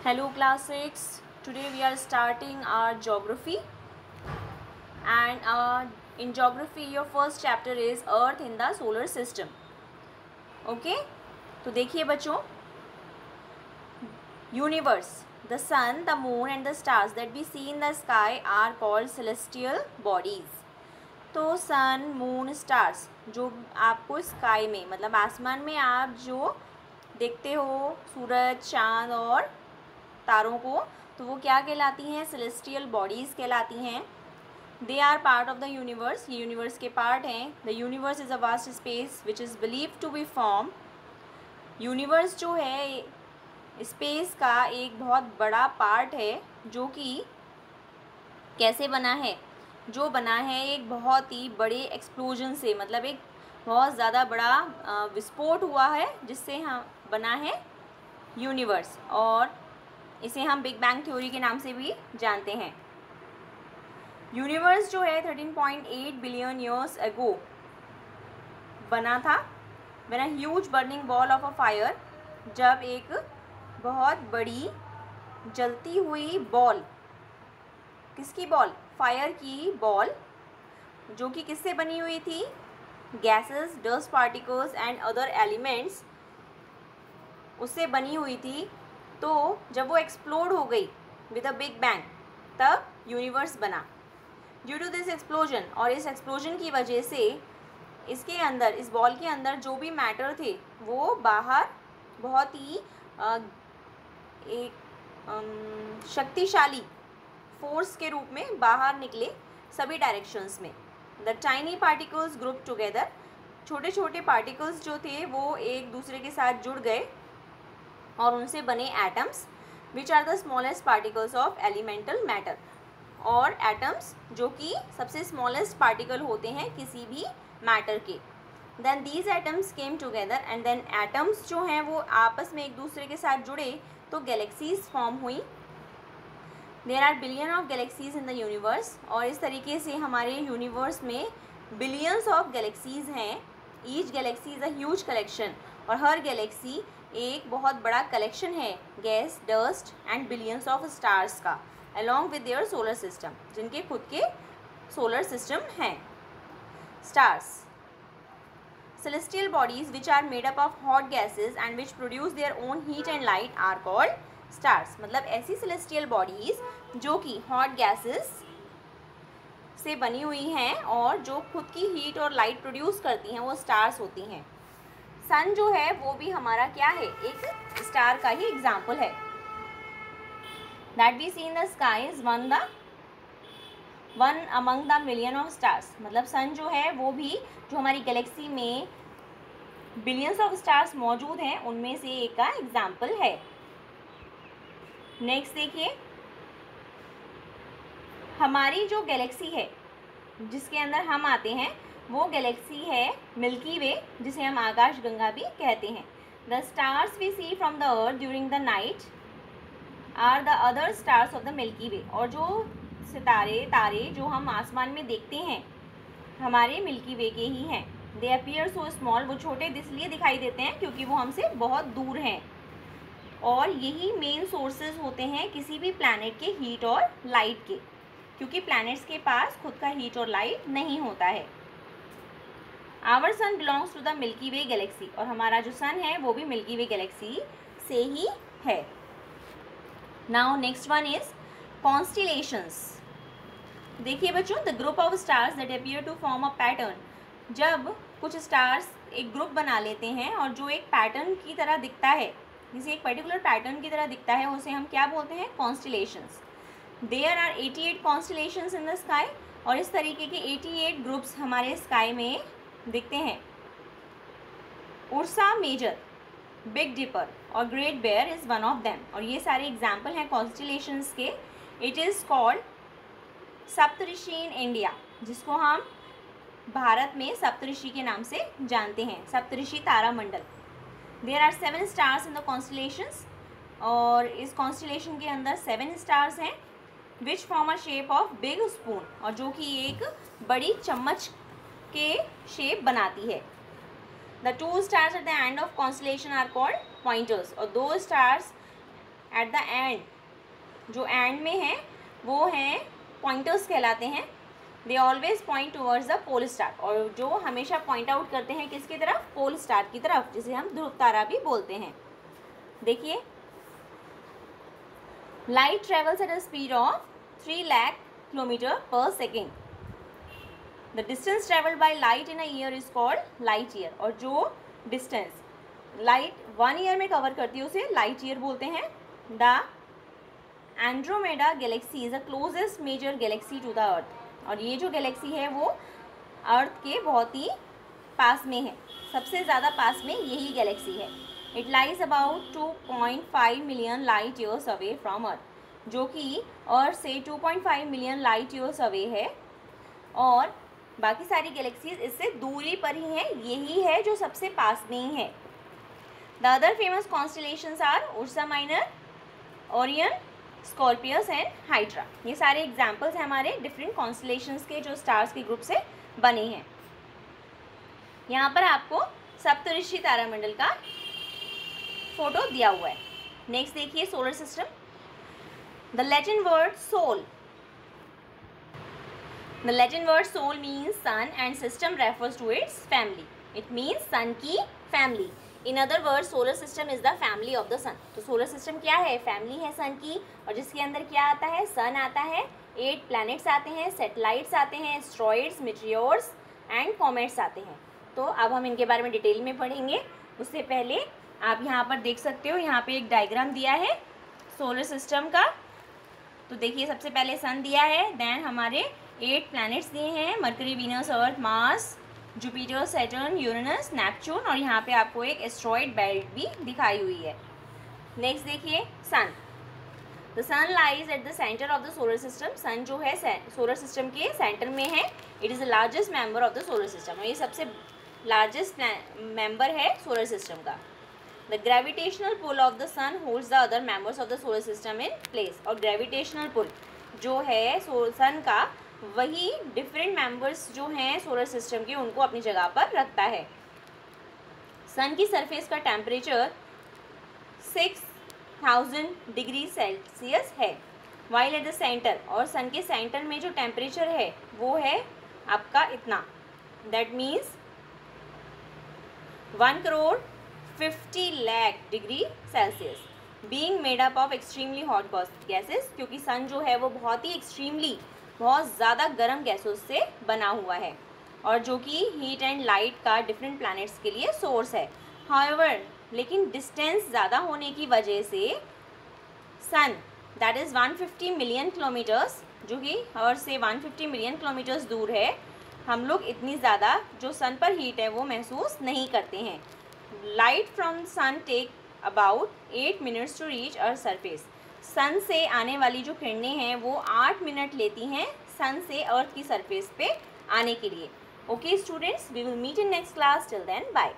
Hello class 6. Today we are starting our geography and in geography your first chapter is earth in the solar system. Okay? तो देखिए बच्चों, universe, the sun, the moon and the stars that we see in the sky are called celestial bodies. तो सन, moon, stars जो आपको sky में मतलब आसमान में आप जो देखते हो, सूरज, चाँद और तारों को, तो वो क्या कहलाती हैं? सेलेस्टियल बॉडीज़ कहलाती हैं. They are part of the universe, ये यूनिवर्स के पार्ट हैं. The universe is a vast space which is believe to be form. Universe जो है स्पेस का एक बहुत बड़ा पार्ट है जो कि कैसे बना है? जो बना है एक बहुत ही बड़े एक्सप्लोजन से, मतलब एक बहुत ज़्यादा बड़ा विस्फोट हुआ है जिससे हम बना है यूनिवर्स, और इसे हम बिग बैंग थ्योरी के नाम से भी जानते हैं. यूनिवर्स जो है 13.8 बिलियन ईयर्स अगो बना था. When a huge burning ball of a fire, जब एक बहुत बड़ी जलती हुई बॉल, किसकी बॉल? फायर की बॉल, जो कि किससे बनी हुई थी? Gases, dust particles and other elements, उससे बनी हुई थी. तो जब वो एक्सप्लोड हो गई विद अ बिग बैंग, तब यूनिवर्स बना. ड्यू टू दिस एक्सप्लोजन, और इस एक्सप्लोजन की वजह से इसके अंदर, इस बॉल के अंदर जो भी मैटर थे वो बाहर बहुत ही एक शक्तिशाली फोर्स के रूप में बाहर निकले सभी डायरेक्शंस में. The tiny particles group together, छोटे छोटे पार्टिकल्स जो थे वो एक दूसरे के साथ जुड़ गए और उनसे बने atoms, which are the smallest particles of elemental matter. और एटम्स जो कि सबसे स्मॉलेस्ट पार्टिकल होते हैं किसी भी मैटर के. Then these atoms came together and then atoms जो हैं वो आपस में एक दूसरे के साथ जुड़े तो गैलेक्सीज फॉर्म हुई. There are billion of galaxies in the universe, और इस तरीके से हमारे यूनिवर्स में बिलियंस ऑफ गैलेक्सीज हैं. Each galaxy is a huge collection, और हर गैलेक्सी एक बहुत बड़ा कलेक्शन है gas, dust and billions of stars का, along with their solar system, जिनके खुद के सोलर सिस्टम हैं. Stars, celestial bodies which are made up of hot gases and which produce their own heat and light are called stars. मतलब ऐसी celestial bodies जो कि hot gases से बनी हुई हैं और जो खुद की हीट और लाइट प्रोड्यूस करती हैं वो स्टार्स होती हैं. सन जो है वो भी हमारा क्या है? एक स्टार का ही एग्जाम्पल है. That we see in the sky is one among the million of stars. मतलब सन जो है वो भी, जो हमारी गैलेक्सी में बिलियंस ऑफ स्टार्स मौजूद हैं उनमें से एक का एग्जाम्पल है. नेक्स्ट देखिए, हमारी जो गैलेक्सी है जिसके अंदर हम आते हैं वो गैलेक्सी है मिल्की वे, जिसे हम आकाश गंगा भी कहते हैं. The stars we see from the earth during the night are the other stars of the Milky Way जो सितारे, तारे जो हम आसमान में देखते हैं हमारे मिल्की वे के ही हैं. दे अपीयर सो स्मॉल, वो छोटे इसलिए दिखाई देते हैं क्योंकि वो हमसे बहुत दूर हैं, और यही मेन सोर्सेज होते हैं किसी भी प्लैनेट के हीट और लाइट के, क्योंकि प्लैनेट्स के पास खुद का हीट और लाइट नहीं होता है. Our sun belongs to the Milky Way galaxy, और हमारा जो सन है वो भी मिल्की वे गैलेक्सी से ही है. Now next one is constellations. देखिए बच्चों, the group of stars that appear to form a pattern. जब कुछ स्टार्स एक ग्रुप बना लेते हैं और जो एक पैटर्न की तरह दिखता है, जिसे एक पर्टिकुलर पैटर्न की तरह दिखता है, उसे हम क्या बोलते हैं? Constellations. There are 88 constellations in the sky, और इस तरीके के 88 ग्रुप्स हमारे स्काई में दिखते हैं. उर्सा मेजर, बिग डिपर और Great Bear is one of them, और ये सारे एग्जाम्पल हैं कॉन्स्टिलेशंस के. It is called Saptarishi in India, जिसको हम भारत में सप्तऋषि के नाम से जानते हैं, सप्तऋषि तारामंडल. There are 7 stars in the constellations, और इस कॉन्स्टिलेशन के अंदर 7 स्टार्स हैं which form a shape of big spoon, और जो कि एक बड़ी चम्मच के शेप बनाती है. The 2 stars at the end of constellation are called pointers, और 2 स्टार्स एट द एंड, जो एंड में है वो हैं पॉइंटर्स कहलाते हैं। They always point towards the pole star, और जो हमेशा पॉइंट आउट करते हैं किसकी तरफ, पोल स्टार की तरफ, जिसे हम ध्रुव तारा भी बोलते हैं। देखिए, light travels at a speed of 3 lakh kilometre per second. The distance travelled by light in a year is called light year, और जो डिस्टेंस लाइट 1 ईयर में कवर करती है उसे लाइट ईयर बोलते हैं। The Andromeda galaxy is the closest major galaxy to the earth, और ये जो गैलेक्सी है वो अर्थ के बहुत ही पास में है, सबसे ज़्यादा पास में यही गैलेक्सी है। It lies about 2.5 million light years away from earth, जो कि अर्थ से 2.5 मिलियन लाइट ईयर्स अवे है, और बाकी सारी गैलेक्सीज इससे दूरी पर ही हैं, यही है जो सबसे पास में ही है। The other famous constellations are Ursa Minor, Orion, Scorpius and Hydra. ये सारे एग्जाम्पल्स हैं हमारे डिफरेंट कॉन्स्टेलेशंस के जो स्टार्स के ग्रुप से बने हैं। यहाँ पर आपको सप्तऋषि तारामंडल का फोटो दिया हुआ है। नेक्स्ट देखिए, solar system. The Latin word sol, the Latin word sol means sun and system refers to its family. It means sun की family. In other word, solar system is the family of the sun. तो solar system क्या है, family है सन की, और जिसके अंदर क्या आता है, सन आता है, 8 प्लैनेट्स आते हैं, सैटेलाइट्स आते हैं, एस्ट्रॉइड्स, मीटियोर्स एंड कॉमेट्स आते हैं। तो अब हम इनके बारे में डिटेल में पढ़ेंगे। उससे पहले आप यहाँ पर देख सकते हो, यहाँ पे एक डायग्राम दिया है सोलर सिस्टम का। तो देखिए, सबसे पहले सन दिया है, देन हमारे 8 प्लैनेट्स दिए हैं, Mercury, Venus, Earth, Mars, Jupiter, Saturn, Uranus, Neptune, और यहाँ पे आपको एक एस्ट्रॉइड बेल्ट भी दिखाई हुई है। नेक्स्ट देखिए, sun. The sun lies at the centre of the solar system. Sun जो है सोलर सिस्टम के सेंटर में है। It is the largest member of the solar system, और ये सबसे लार्जेस्ट मेंबर है सोलर सिस्टम का। The gravitational pull of the sun holds the other members of the solar system in place. और gravitational pull जो है सन का, वही डिफरेंट मेंबर्स जो हैं सोलर सिस्टम के उनको अपनी जगह पर रखता है। सन की सरफेस का टेम्परेचर 6000 डिग्री सेल्सियस है, वाइल एट द सेंटर, और सन के सेंटर में जो टेम्परेचर है वो है आपका इतना, that means 1,50,00,000 degree Celsius. Being made up of extremely hot gases, क्योंकि सन जो है वो बहुत ही एक्सट्रीमली, बहुत ज़्यादा गर्म गैसों से बना हुआ है, और जो कि हीट एंड लाइट का डिफरेंट प्लैनेट्स के लिए सोर्स है। हाउएवर, लेकिन डिस्टेंस ज़्यादा होने की वजह से सन, दैट इज़ 150 मिलियन किलोमीटर्स, जो कि अर्थ से 150 मिलियन किलोमीटर्स दूर है, हम लोग इतनी ज़्यादा जो सन पर हीट है वो महसूस नहीं करते हैं। Light from sun take about 8 minutes to reach earth surface. Sun से आने वाली जो किरणें हैं वो 8 मिनट लेती हैं सन से अर्थ की सरफेस पे आने के लिए। Okay students, we will meet in next class. Till then, bye.